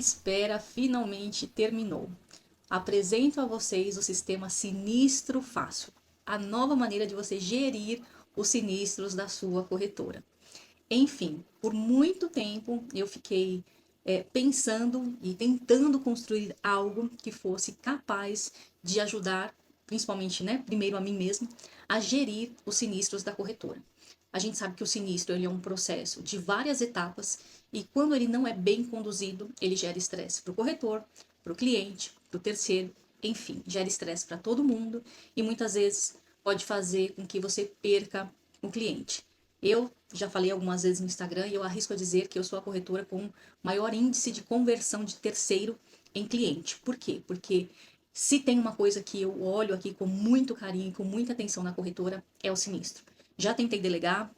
espera finalmente terminou. Apresento a vocês o sistema Sinistro Fácil, a nova maneira de você gerir os sinistros da sua corretora. Enfim, por muito tempo eu fiquei pensando e tentando construir algo que fosse capaz de ajudar, principalmente, né, primeiro a mim mesmo, a gerir os sinistros da corretora. A gente sabe que o sinistro ele é um processo de várias etapas e quando ele não é bem conduzido, ele gera estresse para o corretor, para o cliente, para o terceiro, enfim, gera estresse para todo mundo e muitas vezes pode fazer com que você perca o cliente. Eu já falei algumas vezes no Instagram e eu arrisco a dizer que eu sou a corretora com maior índice de conversão de terceiro em cliente. Por quê? Porque se tem uma coisa que eu olho aqui com muito carinho, com muita atenção na corretora, é o sinistro. Já tentei delegar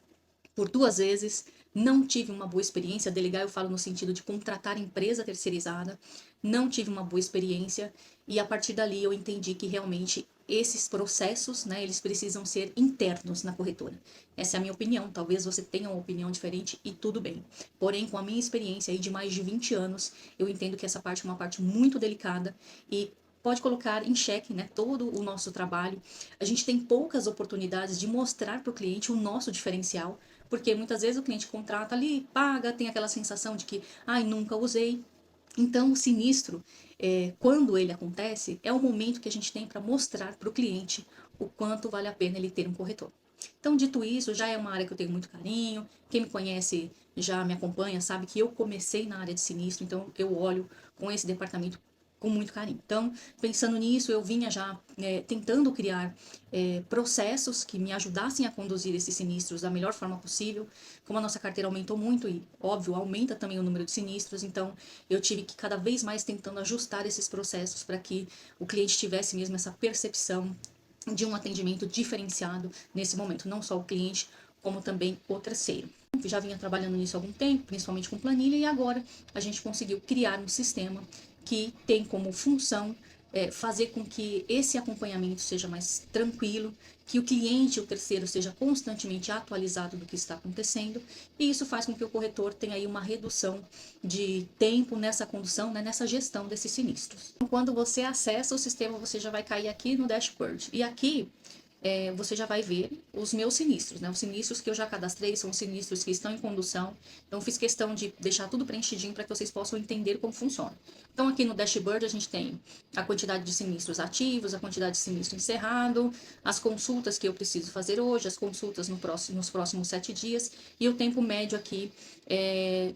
por 2 vezes, não tive uma boa experiência. Delegar eu falo no sentido de contratar empresa terceirizada, não tive uma boa experiência e a partir dali eu entendi que realmente esses processos, né, eles precisam ser internos na corretora. Essa é a minha opinião, talvez você tenha uma opinião diferente e tudo bem. Porém, com a minha experiência aí de mais de 20 anos, eu entendo que essa parte é uma parte muito delicada e pode colocar em xeque, né, todo o nosso trabalho. A gente tem poucas oportunidades de mostrar para o cliente o nosso diferencial, porque muitas vezes o cliente contrata ali, paga, tem aquela sensação de que, ai, nunca usei. Então, o sinistro, quando ele acontece, é o momento que a gente tem para mostrar para o cliente o quanto vale a pena ele ter um corretor. Então, dito isso, já é uma área que eu tenho muito carinho. Quem me conhece já me acompanha, sabe que eu comecei na área de sinistro, então eu olho com esse departamento com muito carinho. Então, pensando nisso, eu vinha já tentando criar processos que me ajudassem a conduzir esses sinistros da melhor forma possível. Como a nossa carteira aumentou muito e, óbvio, aumenta também o número de sinistros, então eu tive que cada vez mais tentando ajustar esses processos para que o cliente tivesse mesmo essa percepção de um atendimento diferenciado nesse momento, não só o cliente, como também o terceiro. Já vinha trabalhando nisso há algum tempo, principalmente com planilha, e agora a gente conseguiu criar um sistema que tem como função fazer com que esse acompanhamento seja mais tranquilo, que o cliente, o terceiro, seja constantemente atualizado do que está acontecendo, e isso faz com que o corretor tenha aí uma redução de tempo nessa condução, né, nessa gestão desses sinistros. Quando você acessa o sistema, você já vai cair aqui no dashboard, e aqui você já vai ver os meus sinistros, né? Os sinistros que eu já cadastrei são sinistros que estão em condução. Então, fiz questão de deixar tudo preenchidinho para que vocês possam entender como funciona. Então, aqui no dashboard, a gente tem a quantidade de sinistros ativos, a quantidade de sinistro encerrado, as consultas que eu preciso fazer hoje, as consultas nos próximos 7 dias e o tempo médio aqui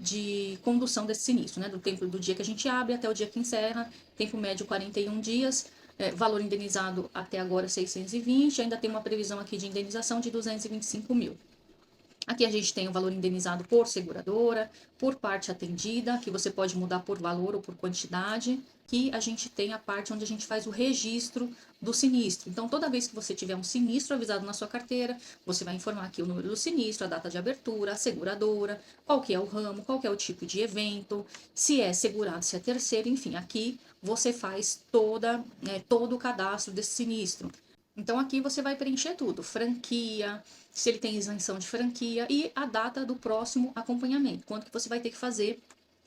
de condução desse sinistro, né? Do tempo do dia que a gente abre até o dia que encerra, tempo médio 41 dias. Valor indenizado até agora 620, ainda tem uma previsão aqui de indenização de 225 mil. Aqui a gente tem o valor indenizado por seguradora, por parte atendida, que você pode mudar por valor ou por quantidade. Aqui a gente tem a parte onde a gente faz o registro do sinistro. Então, toda vez que você tiver um sinistro avisado na sua carteira, você vai informar aqui o número do sinistro, a data de abertura, a seguradora, qual que é o ramo, qual que é o tipo de evento, se é segurado, se é terceiro, enfim, aqui você faz todo o cadastro desse sinistro. Então aqui você vai preencher tudo, franquia, se ele tem isenção de franquia e a data do próximo acompanhamento, quanto que você vai ter que fazer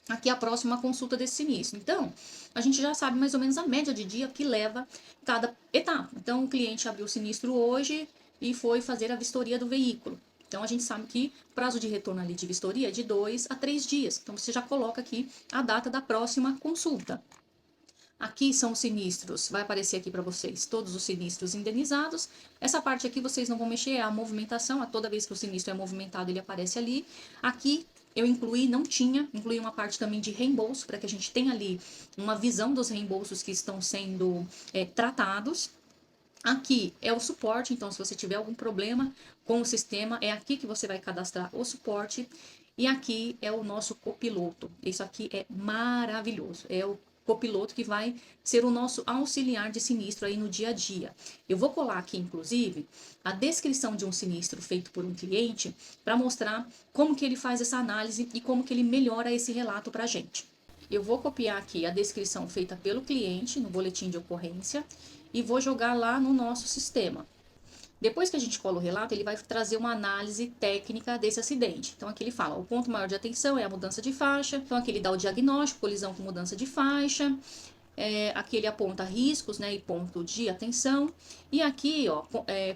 aqui a próxima consulta desse sinistro. Então, a gente já sabe mais ou menos a média de dia que leva cada etapa. Então, o cliente abriu o sinistro hoje e foi fazer a vistoria do veículo. Então, a gente sabe que o prazo de retorno ali de vistoria é de 2 a 3 dias. Então, você já coloca aqui a data da próxima consulta. Aqui são os sinistros, vai aparecer aqui para vocês todos os sinistros indenizados. Essa parte aqui vocês não vão mexer, é a movimentação, a toda vez que o sinistro é movimentado ele aparece ali. Aqui eu incluí, não tinha, incluí uma parte também de reembolso, para que a gente tenha ali uma visão dos reembolsos que estão sendo tratados. Aqui é o suporte, então se você tiver algum problema com o sistema, é aqui que você vai cadastrar o suporte. E aqui é o nosso copiloto. Isso aqui é maravilhoso. É o copiloto que vai ser o nosso auxiliar de sinistro aí no dia a dia. Eu vou colar aqui, inclusive, a descrição de um sinistro feito por um cliente para mostrar como que ele faz essa análise e como que ele melhora esse relato para a gente. Eu vou copiar aqui a descrição feita pelo cliente no boletim de ocorrência e vou jogar lá no nosso sistema. Depois que a gente cola o relato, ele vai trazer uma análise técnica desse acidente. Então, aqui ele fala, o ponto maior de atenção é a mudança de faixa. Então, aqui ele dá o diagnóstico, colisão com mudança de faixa. Aqui ele aponta riscos, né, e ponto de atenção. E aqui, ó,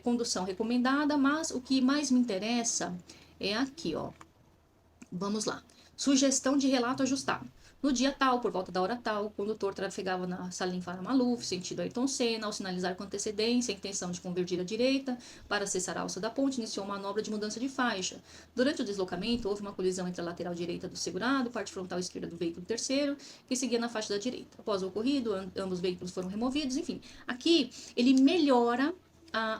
condução recomendada, mas o que mais me interessa é aqui, ó. Vamos lá. Sugestão de relato ajustado. No dia tal, por volta da hora tal, o condutor trafegava na Salim Farah Maluf, sentido Ayrton Senna, ao sinalizar com antecedência a intenção de convergir à direita para acessar a alça da ponte, iniciou uma manobra de mudança de faixa. Durante o deslocamento, houve uma colisão entre a lateral direita do segurado, parte frontal esquerda do veículo terceiro, que seguia na faixa da direita. Após o ocorrido, ambos veículos foram removidos, enfim. Aqui, ele melhora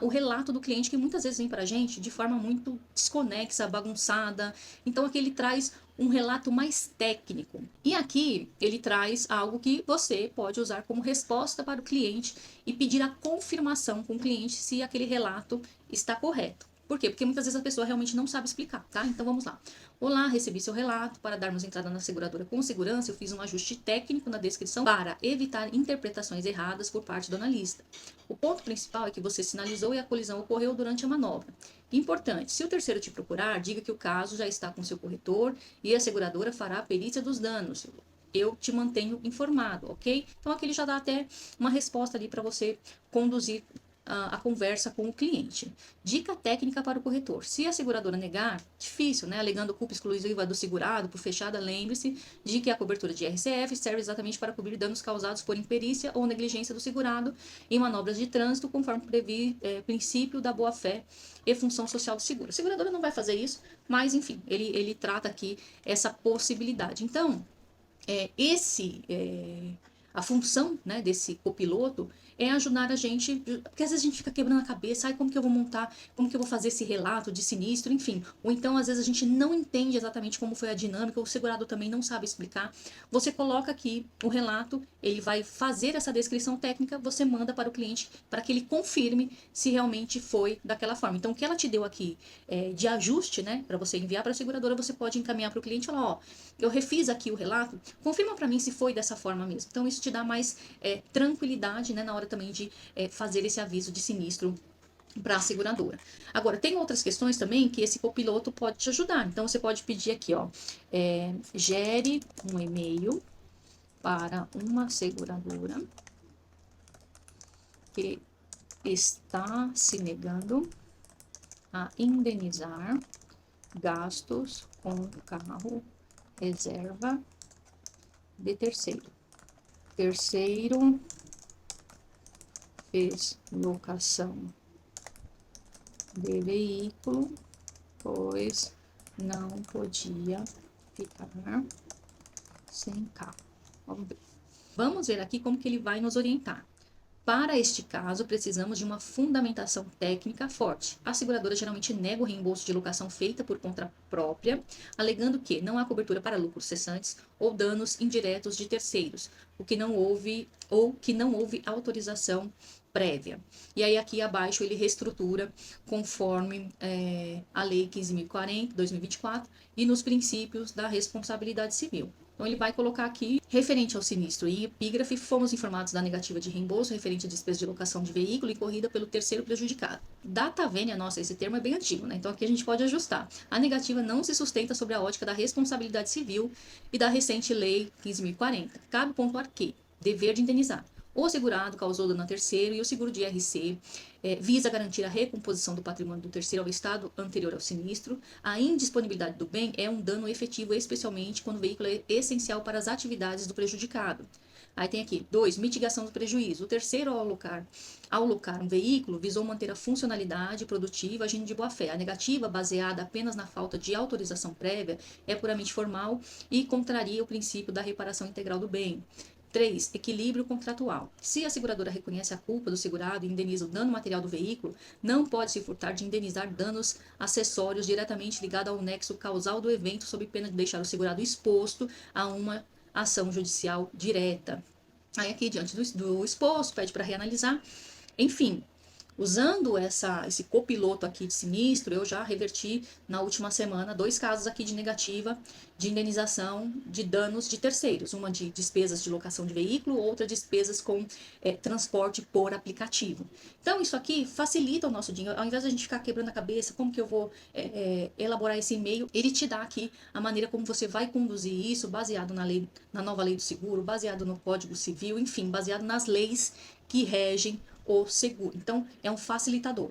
o relato do cliente, que muitas vezes vem para a gente de forma muito desconexa, bagunçada. Então, aqui ele traz um relato mais técnico. E aqui ele traz algo que você pode usar como resposta para o cliente e pedir a confirmação com o cliente se aquele relato está correto. Por quê? Porque muitas vezes a pessoa realmente não sabe explicar, tá? Então vamos lá. Olá, recebi seu relato. Para darmos entrada na seguradora com segurança, eu fiz um ajuste técnico na descrição para evitar interpretações erradas por parte do analista. O ponto principal é que você sinalizou e a colisão ocorreu durante a manobra. Importante, se o terceiro te procurar, diga que o caso já está com seu corretor e a seguradora fará a perícia dos danos. Eu te mantenho informado, ok? Então aqui ele já dá até uma resposta ali para você conduzir a conversa com o cliente. Dica técnica para o corretor. Se a seguradora negar, difícil, né? Alegando culpa exclusiva do segurado por fechada, lembre-se de que a cobertura de RCF serve exatamente para cobrir danos causados por imperícia ou negligência do segurado em manobras de trânsito, conforme princípio da boa-fé e função social do seguro. A seguradora não vai fazer isso, mas enfim, ele trata aqui essa possibilidade. Então, a função, né, desse copiloto é ajudar a gente, porque às vezes a gente fica quebrando a cabeça, como que eu vou montar, como que eu vou fazer esse relato de sinistro, enfim. Ou então, às vezes, a gente não entende exatamente como foi a dinâmica, o segurado também não sabe explicar. Você coloca aqui o relato, ele vai fazer essa descrição técnica, você manda para o cliente para que ele confirme se realmente foi daquela forma. Então, o que ela te deu aqui de ajuste, né, para você enviar para a seguradora, você pode encaminhar para o cliente e falar, ó, eu refiz aqui o relato, confirma para mim se foi dessa forma mesmo. Então, isso te dá mais tranquilidade, né, na hora também de fazer esse aviso de sinistro para a seguradora. Agora, tem outras questões também que esse copiloto pode te ajudar. Então, você pode pedir aqui, ó, gere um e-mail para uma seguradora que está se negando a indenizar gastos com carro reserva de terceiro. Terceiro fez locação de veículo, pois não podia ficar sem carro. Vamos ver aqui como que ele vai nos orientar. Para este caso, precisamos de uma fundamentação técnica forte. A seguradora geralmente nega o reembolso de locação feita por conta própria, alegando que não há cobertura para lucros cessantes ou danos indiretos de terceiros, o que não houve autorização prévia. E aí aqui abaixo ele reestrutura conforme a Lei 15.040, 2024 e nos princípios da responsabilidade civil. Então, ele vai colocar aqui, referente ao sinistro em epígrafe, fomos informados da negativa de reembolso referente à despesa de locação de veículo e corrida pelo terceiro prejudicado. Data vênia, nossa, esse termo é bem antigo, né? Então, aqui a gente pode ajustar. A negativa não se sustenta sobre a ótica da responsabilidade civil e da recente Lei 15.040. Cabe pontuar que, dever de indenizar. O segurado causou dano a terceiro e o seguro de IRC visa garantir a recomposição do patrimônio do terceiro ao estado anterior ao sinistro. A indisponibilidade do bem é um dano efetivo, especialmente quando o veículo é essencial para as atividades do prejudicado. Aí tem aqui, 2, mitigação do prejuízo. O terceiro, ao alocar um veículo, visou manter a funcionalidade produtiva agindo de boa-fé. A negativa, baseada apenas na falta de autorização prévia, é puramente formal e contraria o princípio da reparação integral do bem. 3. Equilíbrio contratual. Se a seguradora reconhece a culpa do segurado e indeniza o dano material do veículo, não pode se furtar de indenizar danos acessórios diretamente ligados ao nexo causal do evento, sob pena de deixar o segurado exposto a uma ação judicial direta. Aí aqui, diante do exposto, pede para reanalisar. Enfim, Usando esse copiloto aqui de sinistro, eu já reverti na última semana 2 casos aqui de negativa de indenização de danos de terceiros. Uma de despesas de locação de veículo, outra despesas com transporte por aplicativo. Então, isso aqui facilita o nosso dinheiro. Ao invés de a gente ficar quebrando a cabeça, como que eu vou elaborar esse e-mail, ele te dá aqui a maneira como você vai conduzir isso, baseado na nova lei do seguro, baseado no Código Civil, enfim, baseado nas leis que regem o seguro. Então, é um facilitador.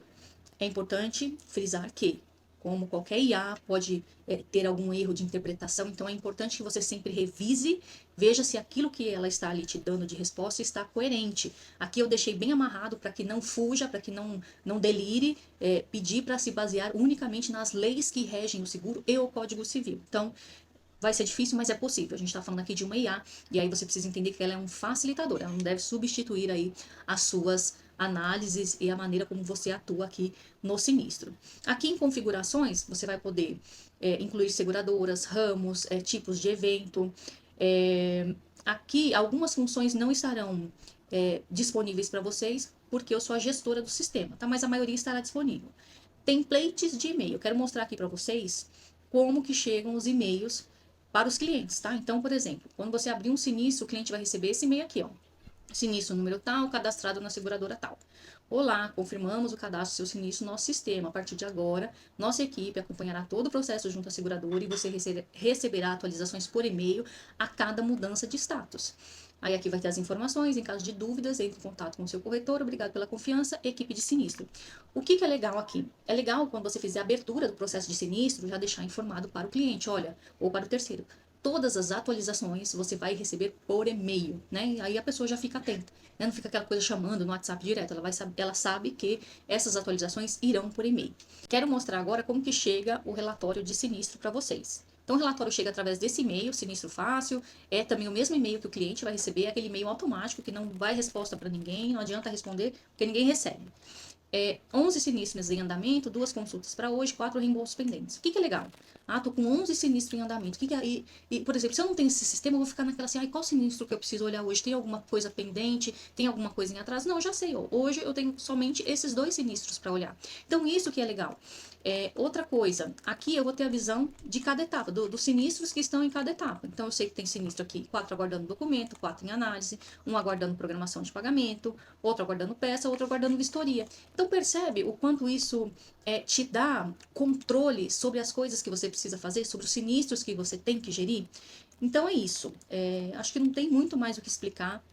É importante frisar que, como qualquer IA, pode ter algum erro de interpretação, então é importante que você sempre revise, veja se aquilo que ela está ali te dando de resposta está coerente. Aqui eu deixei bem amarrado para que não fuja, para que não delire, pedir para se basear unicamente nas leis que regem o seguro e o Código Civil. Então, vai ser difícil, mas é possível. A gente está falando aqui de uma IA, e aí você precisa entender que ela é um facilitador, ela não deve substituir aí as suas análises e a maneira como você atua aqui no sinistro. Aqui em configurações, você vai poder incluir seguradoras, ramos, tipos de evento. Aqui, algumas funções não estarão disponíveis para vocês, porque eu sou a gestora do sistema, tá? Mas a maioria estará disponível. Templates de e-mail. Eu quero mostrar aqui para vocês como que chegam os e-mails para os clientes, tá? Então, por exemplo, quando você abrir um sinistro, o cliente vai receber esse e-mail aqui, ó. Sinistro número tal, cadastrado na seguradora tal. Olá, confirmamos o cadastro do seu sinistro no nosso sistema. A partir de agora, nossa equipe acompanhará todo o processo junto à seguradora e você receberá atualizações por e-mail a cada mudança de status. Aí aqui vai ter as informações, em caso de dúvidas, entre em contato com o seu corretor, obrigado pela confiança, equipe de sinistro. O que é legal aqui? É legal quando você fizer a abertura do processo de sinistro, já deixar informado para o cliente, olha, ou para o terceiro. Todas as atualizações você vai receber por e-mail, né? Aí a pessoa já fica atenta, né? Não fica aquela coisa chamando no WhatsApp direto, ela sabe que essas atualizações irão por e-mail. Quero mostrar agora como que chega o relatório de sinistro para vocês. Então, o relatório chega através desse e-mail, Sinistro Fácil, é também o mesmo e-mail que o cliente vai receber, é aquele e-mail automático que não vai resposta para ninguém, não adianta responder, porque ninguém recebe. 11 sinistros em andamento, 2 consultas para hoje, 4 reembolsos pendentes. O que é legal? Ah, tô com 11 sinistros em andamento. Por exemplo, se eu não tenho esse sistema, eu vou ficar naquela assim, qual sinistro que eu preciso olhar hoje? Tem alguma coisa pendente? Tem alguma coisa em atraso? Não, eu já sei. Ó, hoje eu tenho somente esses 2 sinistros para olhar. Então, isso que é legal. Outra coisa, aqui eu vou ter a visão de cada etapa, dos sinistros que estão em cada etapa. Então, eu sei que tem sinistro aqui, 4 aguardando documento, 4 em análise, 1 aguardando programação de pagamento, outro aguardando peça, outro aguardando vistoria. Então, percebe o quanto isso te dá controle sobre as coisas que você precisa fazer, sobre os sinistros que você tem que gerir? Então, é isso. Acho que não tem muito mais o que explicar.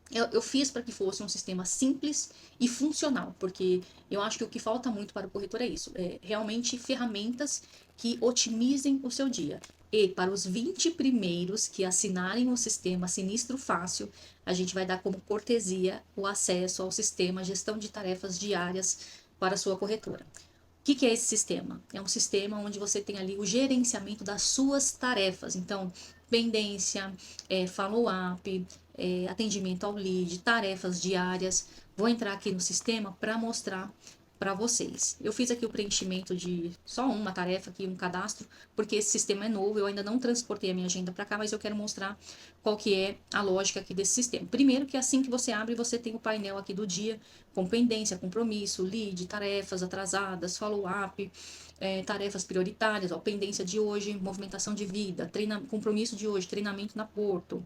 Eu fiz para que fosse um sistema simples e funcional, porque eu acho que o que falta muito para o corretor é isso, realmente ferramentas que otimizem o seu dia. E para os 20 primeiros que assinarem o sistema Sinistro Fácil, a gente vai dar como cortesia o acesso ao sistema Gestão de Tarefas Diárias para a sua corretora. O que é esse sistema? É um sistema onde você tem ali o gerenciamento das suas tarefas. Então, pendência, follow-up, atendimento ao lead, tarefas diárias. Vou entrar aqui no sistema para mostrar para vocês. Eu fiz aqui o preenchimento de só uma tarefa aqui, um cadastro, porque esse sistema é novo, eu ainda não transportei a minha agenda para cá, mas eu quero mostrar qual que é a lógica aqui desse sistema. Primeiro que assim que você abre, você tem o painel aqui do dia, com pendência, compromisso, lead, tarefas atrasadas, follow-up, tarefas prioritárias, ó, pendência de hoje, movimentação de vida, compromisso de hoje, treinamento na Porto,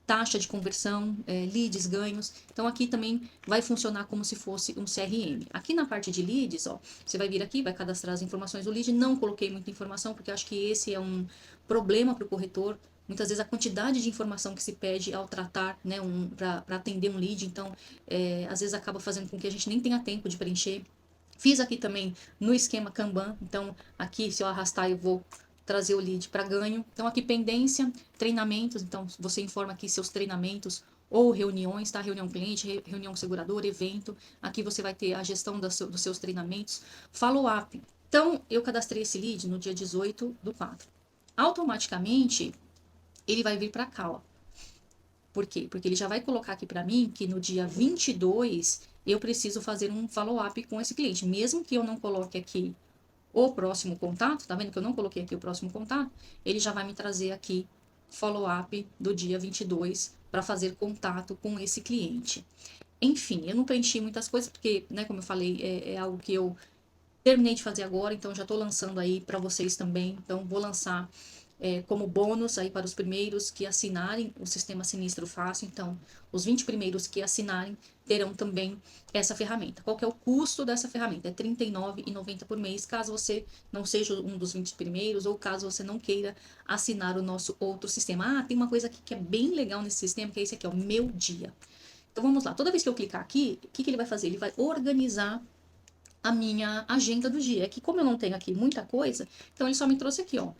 taxa de conversão, leads, ganhos. Então, aqui também vai funcionar como se fosse um CRM. Aqui na parte de leads, ó, você vai vir aqui, vai cadastrar as informações do lead. Não coloquei muita informação, porque acho que esse é um problema para o corretor. Muitas vezes a quantidade de informação que se pede ao tratar, né, para atender um lead, então, às vezes acaba fazendo com que a gente nem tenha tempo de preencher. Fiz aqui também no esquema Kanban, então aqui se eu arrastar eu vou trazer o lead para ganho. Então aqui pendência, treinamentos, então você informa aqui seus treinamentos ou reuniões, tá? Reunião cliente, reunião segurador, evento. Aqui você vai ter a gestão dos seus treinamentos. Follow-up. Então eu cadastrei esse lead no dia 18/4. Automaticamente ele vai vir para cá, ó. Por quê? Porque ele já vai colocar aqui para mim que no dia 22 eu preciso fazer um follow-up com esse cliente. Mesmo que eu não coloque aqui o próximo contato, tá vendo que eu não coloquei aqui o próximo contato? Ele já vai me trazer aqui follow-up do dia 22 para fazer contato com esse cliente. Enfim, eu não preenchi muitas coisas, porque, né, como eu falei, é algo que eu terminei de fazer agora, então já estou lançando aí para vocês também. Então, vou lançar como bônus aí para os primeiros que assinarem o Sistema Sinistro Fácil. Então, os 20 primeiros que assinarem terão também essa ferramenta. Qual que é o custo dessa ferramenta? É R$ 39,90 por mês, caso você não seja um dos 20 primeiros ou caso você não queira assinar o nosso outro sistema. Ah, tem uma coisa aqui que é bem legal nesse sistema, que é esse aqui, ó, Meu Dia. Então, vamos lá. Toda vez que eu clicar aqui, o que que ele vai fazer? Ele vai organizar a minha agenda do dia. É que como eu não tenho aqui muita coisa, então ele só me trouxe aqui, ó,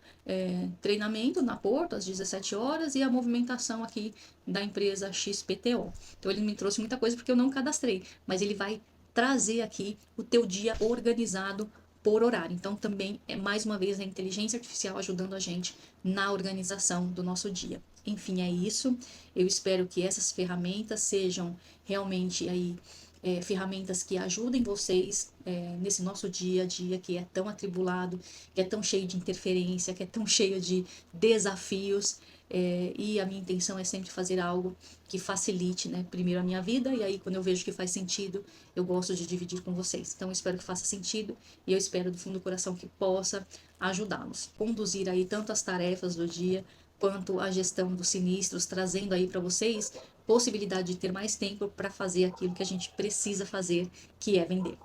treinamento na Porto às 17 horas e a movimentação aqui da empresa XPTO. Então ele me trouxe muita coisa porque eu não cadastrei, mas ele vai trazer aqui o teu dia organizado por horário. Então também é mais uma vez a inteligência artificial ajudando a gente na organização do nosso dia. Enfim, é isso. Eu espero que essas ferramentas sejam realmente aí ferramentas que ajudem vocês nesse nosso dia a dia que é tão atribulado, que é tão cheio de interferência, que é tão cheio de desafios. E a minha intenção é sempre fazer algo que facilite, né, primeiro a minha vida, e aí quando eu vejo que faz sentido, eu gosto de dividir com vocês. Então eu espero que faça sentido e eu espero do fundo do coração que possa ajudá-los, conduzir aí tanto as tarefas do dia quanto a gestão dos sinistros, trazendo aí para vocês possibilidade de ter mais tempo para fazer aquilo que a gente precisa fazer, que é vender.